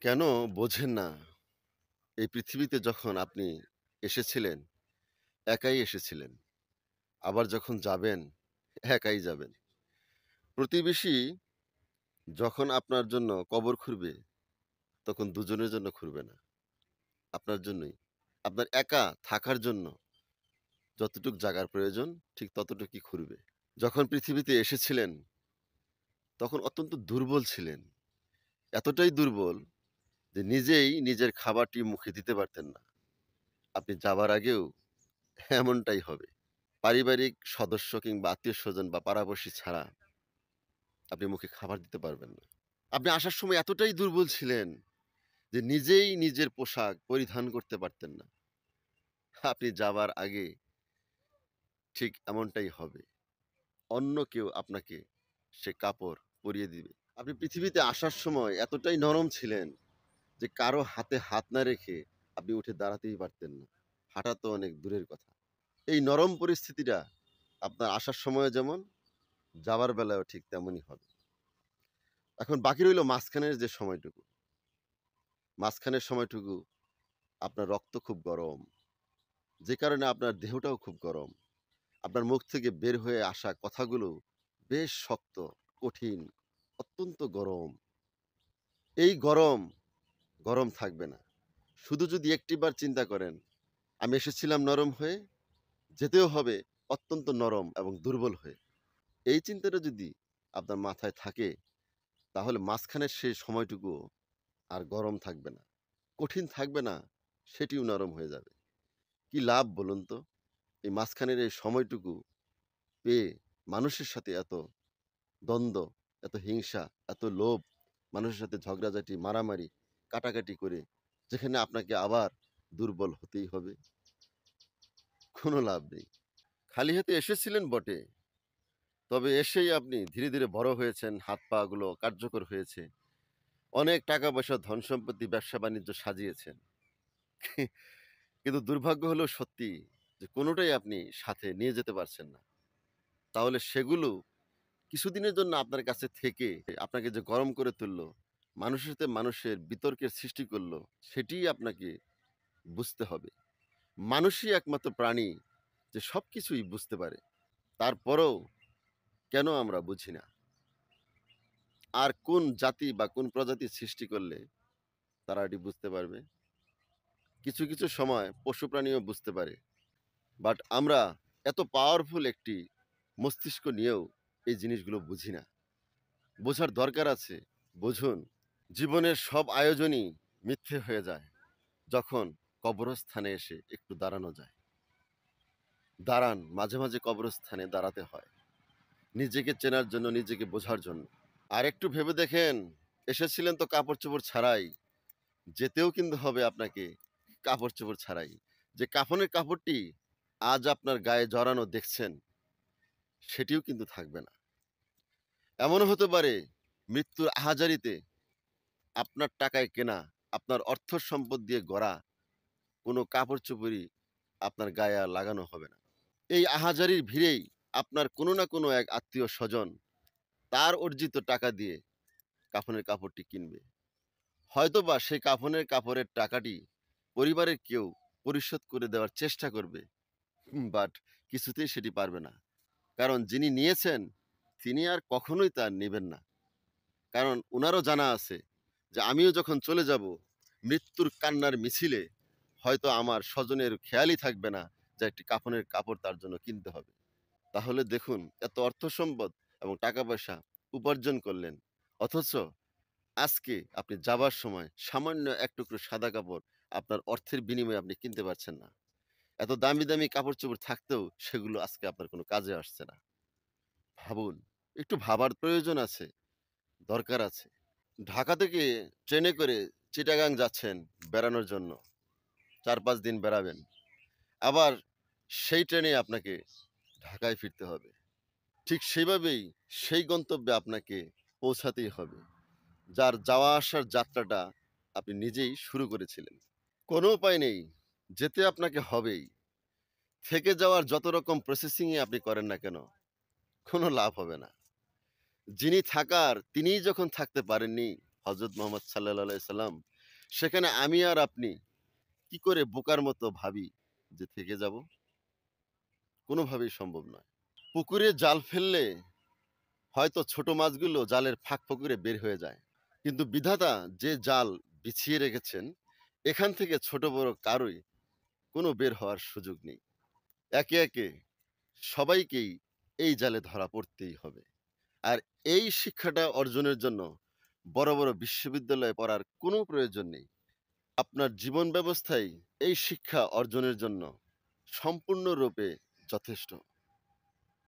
কেন বোঝেন না? এই পৃথিবীতে যখন আপনি এসেছিলেন, একাই এসেছিলেন। আবার যখন যাবেন, একাই যাবেন। প্রতিবেশী যখন আপনার জন্য কবর খুঁড়বে, তখন দুজনের জন্য খুঁড়বে না। আপনার জন্যই। আপনার একা থাকার জন্য যতটুক জায়গার প্রয়োজন, ঠিক ততটুকুই খুঁড়বে। যখন পৃথিবীতে এসেছিলেন, তখন অত্যন্ত দুর্বল ছিলেন। এতটাই দুর্বল যে নিজেই নিজের খাবারটি মুখে দিতে পারতেন না। আপনি যাবার আগেও এমনটাই হবে। পারিবারিক সদস্য কিংবা আত্মীয়স্বজন বা পাড়াপড়শি ছাড়া আপনি মুখে খাবার দিতে পারবেন না। আপনি আসার সময় এতটাই দুর্বল ছিলেন যে নিজেই নিজের পোশাক পরিধান করতে পারতেন না। আপনি যাবার আগে ঠিক এমনটাই হবে। অন্য কেউ আপনাকে সে কাপড় পরিয়ে দিবে। আপনি পৃথিবীতে আসার সময় এতটাই নরম ছিলেন যে কারো হাতে হাত না রেখে আপনি উঠে দাঁড়াতেই পারতেন না। হাঁটা তো অনেক দূরের কথা। এই নরম পরিস্থিতিটা আপনার আসার সময়ও যেমন, যাবার বেলায়ও ঠিক তেমনই হবে। এখন বাকি রইল মাঝখানের যে সময়টুকু। মাঝখানের সময়টুকু আপনার রক্ত খুব গরম। যে কারণে আপনার দেহটাও খুব গরম। আপনার মুখ থেকে বের হয়ে আসা কথাগুলো বেশ শক্ত, কঠিন, অত্যন্ত গরম। এই গরম, গরম থাকবে না। শুধু যদি একটিবার চিন্তা করেন, আমি এসেছিলাম নরম হয়ে, যেতেও হবে অত্যন্ত নরম এবং দুর্বল হয়ে। এই চিন্তাটা যদি আপনার মাথায় থাকে, তাহলে মাঝখানের সেই সময়টুকুও আর গরম থাকবে না। কঠিন থাকবে না, সেটিও নরম হয়ে যাবে। কি লাভ বলুন তো? এই মাঝখানের এই সময়টুকু পেয়ে মানুষের সাথে এত দ্বন্দ্ব, এত হিংসা, এত লোভ, মানুষের সাথে ঝগড়াঝাটি, মারামারি, কাটাকাটি করে যেখানে আপনাকে আবার দুর্বল হতেই হবে। কোনো লাভ নেই। খালি হাতে এসেছিলেন বটে, তবে এসেই আপনি ধীরে, ধীরে বড় হয়েছেন, হাত-পা গুলো কার্যকর হয়েছে। অনেক টাকা-পয়সা, ধন-সম্পত্তি, ব্যবসা-বাণিজ্য সাজিয়েছেন। কিন্তু দুর্ভাগ্য হলো সত্যি যে কোনোটাই আপনি সাথে নিয়ে যেতে পারছেন না। তাহলে সেগুলো কিছুদিনের জন্য আপনার কাছে থেকে আপনাকে যে গরম করে তুললো, মানুষের সাথে মানুষের বিতর্কের সৃষ্টি করলো, সেটিই আপনাকে বুঝতে হবে। মানুষই একমাত্র প্রাণী যে সবকিছুই বুঝতে পারে। তারপরেও কেন আমরা বুঝি না? আর কোন জাতি বা কোন প্রজাতির সৃষ্টি করলে তারা এটি বুঝতে পারবে? কিছু, কিছু সময় পশু প্রাণীও বুঝতে পারে। বাট আমরা এত পাওয়ারফুল একটি মস্তিষ্ক নিয়েও এই জিনিসগুলো বুঝি না। বোঝার দরকার আছে, বুঝুন। জীবনের সব আয়োজনই মিথ্যে হয়ে যায় যখন কবরস্থানে এসে একটু দাঁড়ানো যায়। দাঁড়ান, মাঝে, মাঝে কবরস্থানে দাঁড়াতে হয়। নিজেকে চেনার জন্য, নিজেকে বোঝার জন্য। আর একটু ভেবে দেখেন, এসেছিলেন তো কাপড়-চোপড় ছাড়াই, যেতেও কিন্তু হবে আপনাকে কাপড়-চোপড় ছাড়াই। যে কাফনের কাপড়টি আজ আপনার গায়ে জড়ানো দেখছেন, সেটিও কিন্তু থাকবে না। এমনও হতে পারে মৃত্যুর আহাজারিতে আপনার টাকায় কেনা, আপনার অর্থ সম্পদ দিয়ে গড়া কোনো কাপড়-চোপড়ই আপনার গায়ে আর লাগানো হবে না। এই আহাজারির ভিড়েই আপনার কোনো না কোনো এক আত্মীয়-স্বজন তার অর্জিত টাকা দিয়ে কাফনের কাপড়টি কিনবে। হয়তোবা সেই কাফনের কাপড়ের টাকাটি পরিবারের কেউ পরিশোধ করে দেওয়ার চেষ্টা করবে। বাট কিছুতেই সেটি পারবে না। কারণ যিনি নিয়েছেন, তিনি আর কখনোই তা নিবেন না। কারণ উনারও জানা আছে যে আমিও যখন চলে যাব, মৃত্যুর কান্নার মিছিলে হয়তো আমার স্বজনের খেয়ালই থাকবে না যে একটি কাফনের কাপড় তার জন্য কিনতে হবে। তাহলে দেখুন, এত অর্থ সম্পদ এবং টাকা-পয়সা উপার্জন করলেন। অথচ আজকে আপনি যাবার সময় সামান্য এক টুকরো সাদা কাপড় আপনার অর্থের বিনিময়ে আপনি কিনতে পারছেন না। এত দামি, দামি কাপড়-চোপড় থাকতেও সেগুলো আজকে আপনার কোনো কাজে আসছে না। ভাবুন, একটু ভাবার প্রয়োজন আছে, দরকার আছে। ঢাকা থেকে ট্রেনে করে চিটাগাং যাচ্ছেন বেড়ানোর জন্য। ৪-৫ দিন বেড়াবেন। আবার সেই ট্রেনেই আপনাকে ঢাকায় ফিরতে হবে। ঠিক সেভাবেই সেই গন্তব্যে আপনাকে পৌঁছাতেই হবে। যার যাওয়া আসার যাত্রাটা আপনি নিজেই শুরু করেছিলেন। কোনো উপায় নেই, যেতে আপনাকে হবেই। থেকে যাওয়ার যত রকম প্রসেসিংই আপনি করেন না কেন, কোনো লাভ হবে না। যিনি থাকার তিনিই যখন থাকতে পারেননি, হযরত মুহাম্মদ সাল্লাল্লাহু আলাইহি সাল্লাম, সেখানে আমি আর আপনি কি করে বোকার মতো ভাবি যে থেকে যাব? কোনোভাবেই সম্ভব নয়। পুকুরে জাল ফেললে হয়তো ছোট মাছগুলো জালের ফাঁক ফোকরে বের হয়ে যায়। কিন্তু বিধাতা যে জাল বিছিয়ে রেখেছেন, এখান থেকে ছোট বড় কারোই কোনো বের হওয়ার সুযোগ নেই। একে, একে সবাইকেই এই জালে ধরা পড়তেই হবে। আর এই শিক্ষাটা অর্জনের জন্য বড়, বড় বিশ্ববিদ্যালয়ে পড়ার কোনো প্রয়োজন নেই। আপনার জীবন ব্যবস্থাই এই শিক্ষা অর্জনের জন্য সম্পূর্ণরূপে যথেষ্ট।